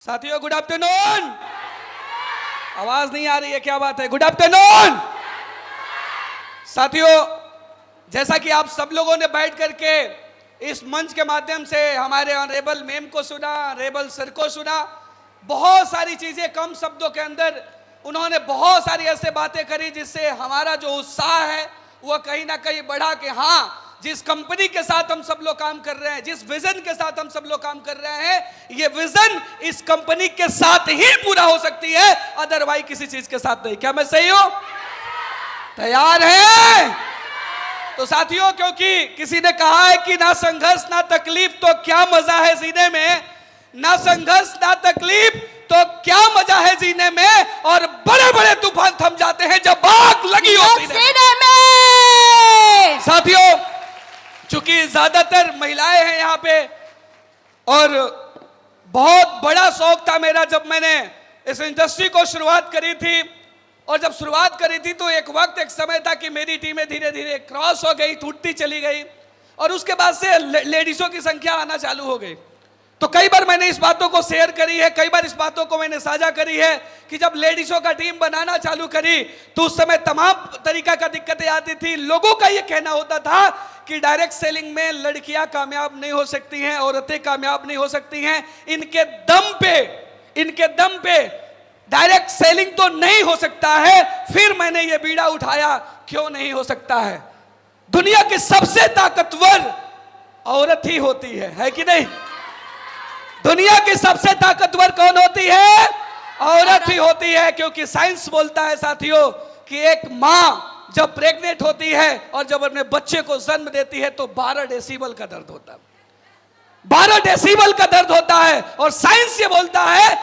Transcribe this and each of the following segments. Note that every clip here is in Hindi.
साथियों गुड आफ्टरनून। आवाज नहीं आ रही है, क्या बात है? गुड आफ्टरनून साथियों, जैसा कि आप सब लोगों ने बैठ करके इस मंच के माध्यम से हमारे ऑनरेबल मैम को सुना, ऑनरेबल सर को सुना, बहुत सारी चीजें कम शब्दों के अंदर उन्होंने बहुत सारी ऐसे बातें करी जिससे हमारा जो उत्साह है वह कहीं ना कहीं बढ़ा कि हाँ, जिस कंपनी के साथ हम सब लोग काम कर रहे हैं, जिस विजन के साथ हम सब लोग काम कर रहे हैं, ये विजन इस कंपनी के साथ ही पूरा हो सकती है, अदरवाइज किसी चीज के साथ नहीं। क्या मैं सही हूं? तैयार हैं? तो साथियों, क्योंकि किसी ने कहा है कि ना संघर्ष ना तकलीफ तो क्या मजा है जीने में, ना संघर्ष ना तकलीफ तो क्या मजा है जीने में, और बड़े बड़े तूफान थम जाते हैं जब आग लगी होती है में। साथियों, चूंकि ज्यादातर महिलाएं हैं यहाँ पे, और बहुत बड़ा शौक था मेरा जब मैंने इस इंडस्ट्री को शुरुआत करी थी, और जब शुरुआत करी थी तो एक वक्त एक समय था कि मेरी टीमें धीरे धीरे क्रॉस हो गई, टूटती चली गई, और उसके बाद से लेडीजों की संख्या आना चालू हो गई। तो कई बार मैंने इस बातों को शेयर करी है, कई बार इस बातों को मैंने साझा करी है कि जब लेडीजों का टीम बनाना चालू करी तो उस समय तमाम तरीका का दिक्कतें आती थी। लोगों का ये कहना होता था कि डायरेक्ट सेलिंग में लड़कियां कामयाब नहीं हो सकती हैं, औरतें कामयाब नहीं हो सकती हैं, इनके दम पे डायरेक्ट सेलिंग तो नहीं हो सकता है। फिर मैंने ये बीड़ा उठाया, क्यों नहीं हो सकता है? दुनिया की सबसे ताकतवर औरत ही होती है कि नहीं? दुनिया की सबसे ताकतवर कौन होती है? औरत ही होती है, क्योंकि साइंस बोलता है साथियों कि एक मां जब प्रेग्नेंट होती है और जब अपने बच्चे को जन्म देती है तो 12 डेसिबल का दर्द होता है, 12 डेसिबल का दर्द होता है, और साइंस ये बोलता है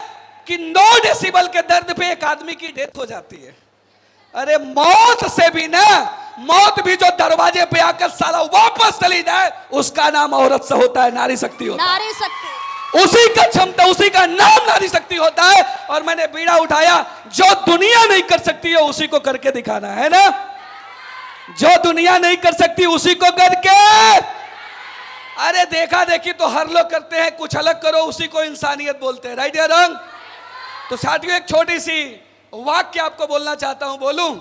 कि 9 डेसिबल के दर्द पे एक आदमी की डेथ हो जाती है। अरे मौत से भी ना, मौत भी जो दरवाजे पे आकर साला वापस चली जाए उसका नाम औरत से होता है, नारी शक्ति होता है। नारी शक्ति, उसी का क्षमता, उसी का नाम नारी शक्ति होता है। और मैंने बीड़ा उठाया, जो दुनिया नहीं कर सकती है उसी को करके दिखाना है ना, जो दुनिया नहीं कर सकती उसी को करके। अरे देखा देखी तो हर लोग करते हैं, कुछ अलग करो उसी को इंसानियत बोलते हैं, राइट या रॉन्ग? तो साथियों, एक छोटी सी वाक्य आपको बोलना चाहता हूं, बोलूं?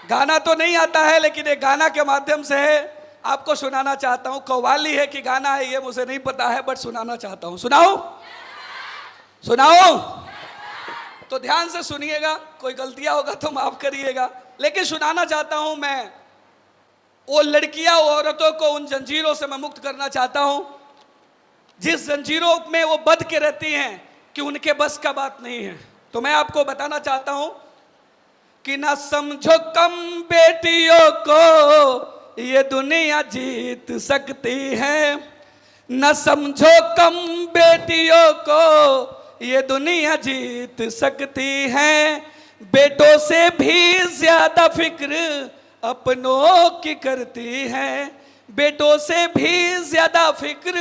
गाना तो नहीं आता है, लेकिन एक गाना के माध्यम से आपको सुनाना चाहता हूं। कव्वाली है कि गाना है ये मुझे नहीं पता है, बट सुनाना चाहता हूं। सुनाओ? तो ध्यान से सुनिएगा, कोई गलतियां होगा तो माफ करिएगा, लेकिन सुनाना चाहता हूं मैं। वो लड़कियां, वो औरतों को उन जंजीरों से मैं मुक्त करना चाहता हूं जिस जंजीरों में वो बंध के रहती हैं कि उनके बस का बात नहीं है। तो मैं आपको बताना चाहता हूं कि ना समझो कम बेटियों को ये दुनिया जीत सकती है, न समझो कम बेटियों को ये दुनिया जीत सकती है। बेटों से भी ज्यादा फिक्र अपनों की करती है, बेटों से भी ज्यादा फिक्र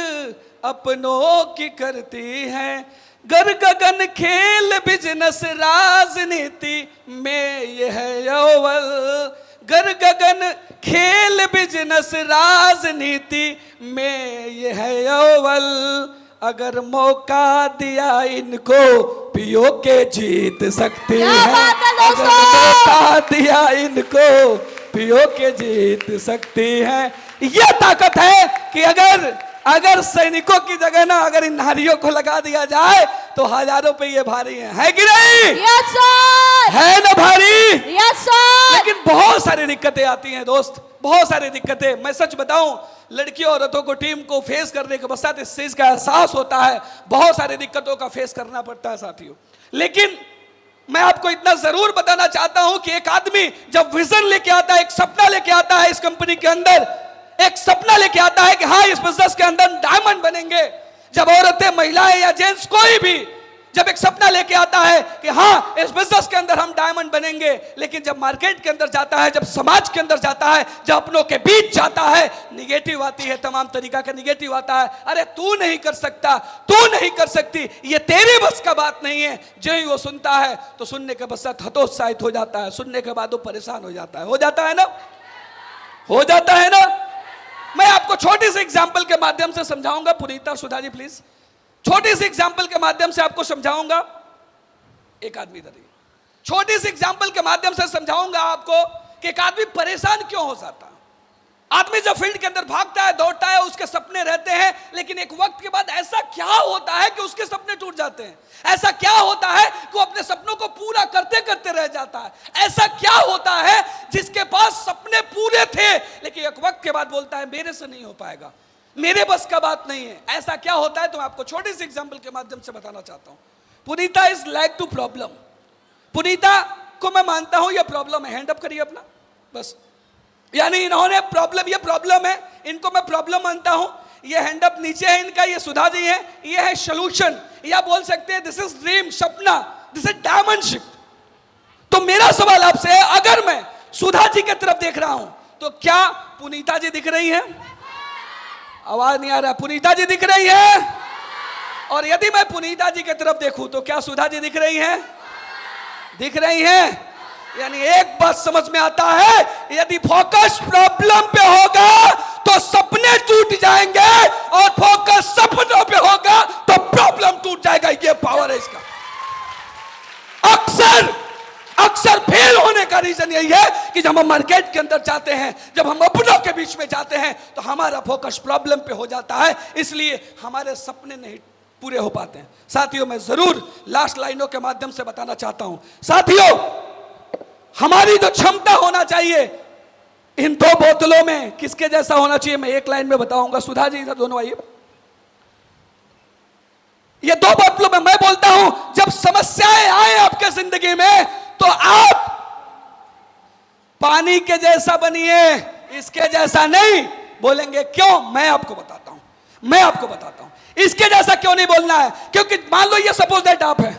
अपनों की करती है। घर गगन खेल बिजनेस राजनीति में ये है अव्वल, घर गगन खेल बिजनेस राजनीति में ये है अव्वल। अगर मौका दिया इनको पियो के जीत सकती है, अगर मौका दिया इनको पियो के जीत सकती है। यह ताकत है कि अगर सैनिकों की जगह ना अगर इन नारियों को लगा दिया जाए तो हजारों पे ये भारी है कि नहीं? Yes sir. है ना भारी? Yes sir. लेकिन बहुत सारी दिक्कतें आती हैं दोस्त, बहुत सारी दिक्कतें। मैं सच बताऊं, लड़कियों औरतों को टीम को फेस करने के पश्चात इस चीज का एहसास होता है, बहुत सारी दिक्कतों का फेस करना पड़ता है साथियों। लेकिन मैं आपको इतना जरूर बताना चाहता हूं कि एक आदमी जब विजन लेके आता है, एक सपना लेके आता है, इस कंपनी के अंदर एक सपना लेके आता है कि हाँ, इस बिजनेस के अंदर डायमंड बनेंगे। जब औरतें, महिलाएं या जेंट्स कोई भी जब एक सपना लेके आता है कि हाँ, इस बिजनेस के अंदर हम डायमंड बनेंगे, लेकिन जब मार्केट के अंदर जाता है, जब समाज के अंदर जाता है, जब अपनों के बीच जाता है, निगेटिव आती है, तमाम तरीका का निगेटिव आता है। अरे तू नहीं कर सकता, तू नहीं कर सकती, ये तेरे बस का बात नहीं है। जो ही वो सुनता है तो सुनने के पश्चात हतोत्साहित हो जाता है, सुनने के बाद वो परेशान हो जाता है। हो जाता है ना? मैं आपको छोटी सी एग्जाम्पल के माध्यम से समझाऊंगा। पुनीता, सुधा जी प्लीज छोटी सी एग्जाम्पल के माध्यम से आपको समझाऊंगा। एक आदमी इधर, छोटी सी एग्जाम्पल के माध्यम से समझाऊंगा आपको कि एक आदमी परेशान क्यों हो जाता है। आदमी जब फील्ड के अंदर भागता है, दौड़ता है, उसके सपने रहते हैं, लेकिन एक वक्त के बाद ऐसा क्या होता है कि उसके सपने टूट जाते हैं। ऐसा क्या होता है कि वो अपने सपनों को पूरा करते करते रह जाता है। ऐसा क्या होता है जिसके पास सपने पूरे थे लेकिन एक वक्त के बाद बोलता है मेरे से नहीं हो पाएगा, मेरे बस का बात नहीं है। ऐसा क्या होता है तो मैं आपको छोटी सी एग्जाम्पल के माध्यम से बताना चाहता हूं। पुनीता इज लाइक टू प्रॉब्लम। पुनीता को मैं मानता हूं यह प्रॉब्लम है। हैंड अप करिए अपना, बस। यानी इन्होंने प्रॉब्लम, ये प्रॉब्लम है, इनको मैं प्रॉब्लम मानता हूं। ये हैंड अप नीचे है इनका, ये सुधा जी है, ये है सॉल्यूशन, या बोल सकते हैं दिस इज ड्रीम, सपना, दिस इज डायमंडशिप। तो मेरा सवाल आपसे है, अगर मैं सुधा जी की तरफ देख रहा हूं तो क्या पुनीता जी दिख रही है? आवाज नहीं आ रहा। पुनीता जी दिख रही है? और यदि मैं पुनीता जी की तरफ देखूं तो क्या सुधा जी दिख रही है? दिख रही है। यानी एक बात समझ में आता है, यदि फोकस प्रॉब्लम पे होगा तो सपने टूट जाएंगे, और फोकस सपनों पे होगा तो प्रॉब्लम टूट जाएगा। ये पावर है इसका। अक्सर फेल होने का रीजन यही है कि जब हम मार्केट के अंदर जाते हैं, जब हम अपनों के बीच में जाते हैं, तो हमारा फोकस प्रॉब्लम पे हो जाता है, इसलिए हमारे सपने नहीं पूरे हो पाते हैं। साथियों, मैं जरूर लास्ट लाइनों के माध्यम से बताना चाहता हूं। साथियों, हमारी जो क्षमता होना चाहिए इन दो बोतलों में किसके जैसा होना चाहिए, मैं एक लाइन में बताऊंगा। सुधा जी इधर दोनों आइए। ये दो बोतलों में मैं बोलता हूं, जब समस्याएं आए आपके जिंदगी में तो आप पानी के जैसा बनिए, इसके जैसा नहीं। बोलेंगे क्यों? मैं आपको बताता हूं। इसके जैसा क्यों नहीं बोलना है? क्योंकि मान लो ये सपोज दैट आप है,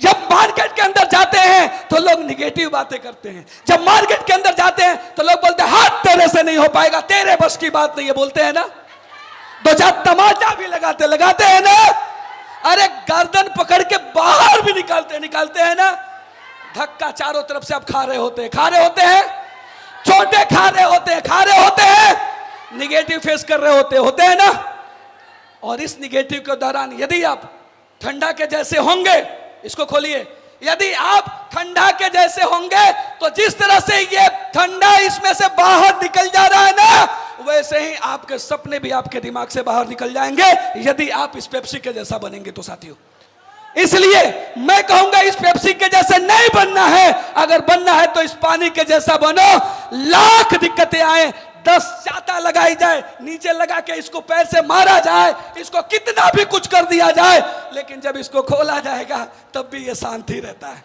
जब मार्केट के अंदर जाते हैं तो लोग निगेटिव बातें करते हैं। जब मार्केट के अंदर जाते हैं तो लोग बोलते हैं हाथ तेरे से नहीं हो पाएगा, तेरे बस की बात नहीं है, बोलते हैं ना। दो चार तमाचा भी लगाते हैं ना। अरे गर्दन पकड़ के बाहर भी निकालते हैं ना। धक्का चारों तरफ से आप खा रहे होते हैं, छोटे खा रहे होते हैं, निगेटिव फेस कर रहे होते हैं ना। और इस निगेटिव के दौरान यदि आप ठंडा के जैसे होंगे, इसको खोलिए, यदि आप ठंडा के जैसे होंगे तो जिस तरह से ये ठंडा इसमें से बाहर निकल जा रहा है ना, वैसे ही आपके सपने भी आपके दिमाग से बाहर निकल जाएंगे यदि आप इस पेप्सी के जैसा बनेंगे तो। साथियों, इसलिए मैं कहूंगा इस पेप्सी के जैसे नहीं बनना है। अगर बनना है तो इस पानी के जैसा बनो। लाख दिक्कतें आए, 10 चाटा लगाई जाए, नीचे लगा के इसको पैर से मारा जाए, इसको कितना भी कुछ कर दिया जाए, लेकिन जब इसको खोला जाएगा तब भी ये शांति रहता है।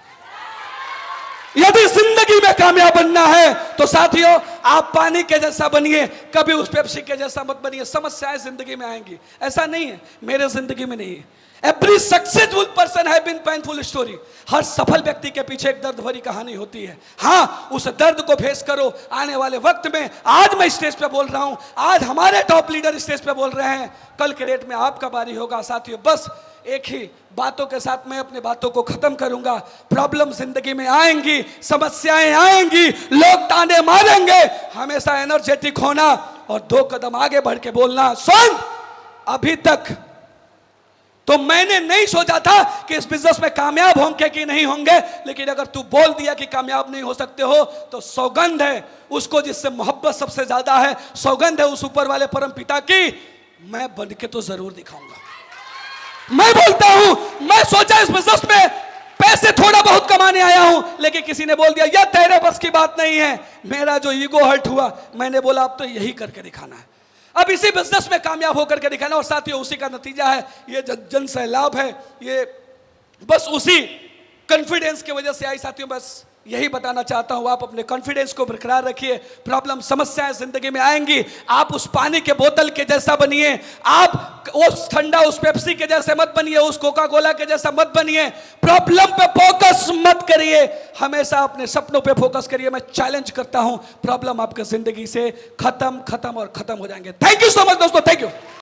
यदि जिंदगी में कामयाब बनना है तो साथियों, आप पानी के जैसा बनिए, कभी उस पेप्सी के जैसा मत बनिए। समस्याएं जिंदगी में आएंगी, ऐसा नहीं है मेरे जिंदगी में नहीं है। Every successful person have been painful story। हर सफल व्यक्ति के पीछे एक दर्द भरी कहानी होती है। हाँ, उस दर्द को फेस करो। आने वाले वक्त में, आज मैं स्टेज पे बोल रहा हूं, आज हमारे टॉप लीडर स्टेज पे बोल रहे हैं, कल के डेट में आपका बारी होगा। साथियों, बस एक ही बातों के साथ मैं अपने बातों को खत्म करूंगा। प्रॉब्लम जिंदगी में आएंगी, समस्याएं आएंगी, लोग ताने मारेंगे, हमेशा एनर्जेटिक होना और 2 कदम आगे बढ़ के बोलना। सुन, अभी तक तो मैंने नहीं सोचा था कि इस बिजनेस में कामयाब होंगे कि नहीं होंगे, लेकिन अगर तू बोल दिया कि कामयाब नहीं हो सकते हो तो सौगंध है उसको जिससे मोहब्बत सबसे ज्यादा है, सौगंध है उस ऊपर वाले परम पिता की, मैं बन के तो जरूर दिखाऊंगा। मैं बोलता हूं, मैं सोचा इस बिजनेस में पैसे थोड़ा बहुत कमाने आया हूं, लेकिन किसी ने बोल दिया यह तेरे बस की बात नहीं है। मेरा जो ईगो हर्ट हुआ, मैंने बोला अब तो यही करके दिखाना है, अब इसी बिजनेस में कामयाब होकर के दिखाना। और साथियों, उसी का नतीजा है ये जन सैलाब है, ये बस उसी कॉन्फिडेंस की वजह से आई। साथियों, बस यही बताना चाहता हूं, आप अपने कॉन्फिडेंस को बरकरार रखिए। प्रॉब्लम, समस्याएं जिंदगी में आएंगी, आप उस पानी के बोतल के जैसा बनिए। आप उस ठंडा, उस पेप्सी के जैसे मत बनिए, उस कोका कोला के जैसा मत बनिए। प्रॉब्लम पे फोकस मत करिए, हमेशा अपने सपनों पे फोकस करिए। मैं चैलेंज करता हूं, प्रॉब्लम आपके जिंदगी से खत्म और खत्म हो जाएंगे। थैंक यू सो मच दोस्तों, थैंक यू।